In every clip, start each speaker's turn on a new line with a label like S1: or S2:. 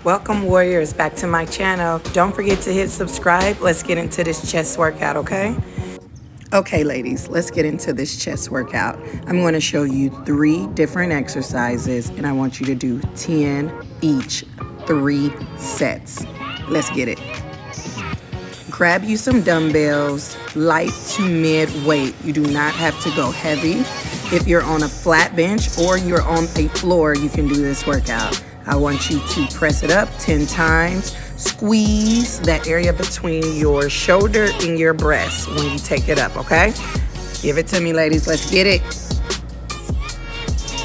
S1: Welcome, warriors, back to my channel. Don't forget to hit subscribe. Let's get into this chest workout, okay? Okay, ladies, let's get into this chest workout. I'm going to show you 3 different exercises, and I want you to do 10 each, 3 sets. Let's get it. Grab you some dumbbells, light to mid weight. You do not have to go heavy. If you're on a flat bench or you're on a floor, you can do this workout. I want you to press it up 10 times. Squeeze that area between your shoulder and your breast when you take it up, okay? Give it to me, ladies. Let's get it.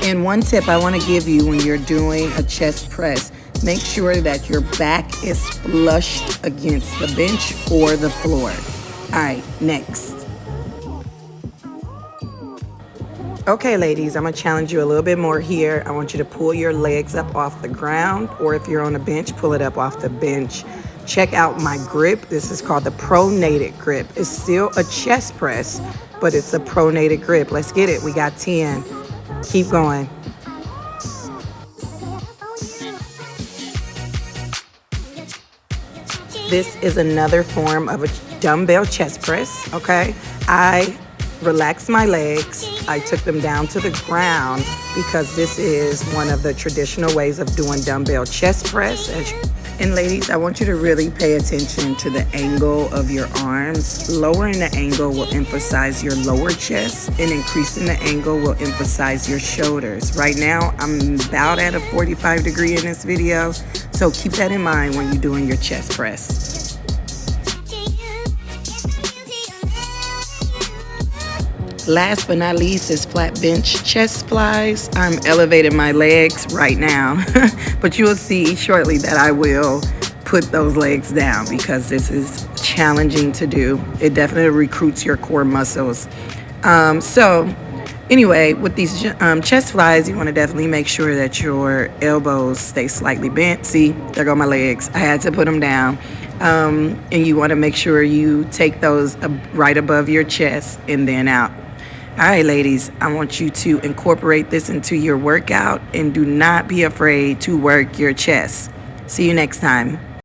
S1: And one tip I want to give you when you're doing a chest press, make sure that your back is flushed against the bench or the floor. All right, next. Okay, ladies, I'm going to challenge you a little bit more here. I want you to pull your legs up off the ground, or if you're on a bench, pull it up off the bench. Check out my grip. This is called the pronated grip. It's still a chest press, but it's a pronated grip. Let's get it. We got 10. Keep going. This is another form of a dumbbell chest press, okay? I relaxed my legs. I took them down to the ground because this is one of the traditional ways of doing dumbbell chest press. And ladies, I want you to really pay attention to the angle of your arms. Lowering the angle will emphasize your lower chest, and increasing the angle will emphasize your shoulders. Right now, I'm about at a 45 degree in this video, so keep that in mind when you're doing your chest press. Last but not least is flat bench chest flies. I'm elevating my legs right now, but you will see shortly that I will put those legs down because this is challenging to do. It definitely recruits your core muscles. So anyway, with these chest flies, you want to definitely make sure that your elbows stay slightly bent. See, there go my legs. I had to put them down. And you want to make sure you take those right above your chest and then out. All right, ladies, I want you to incorporate this into your workout and do not be afraid to work your chest. See you next time.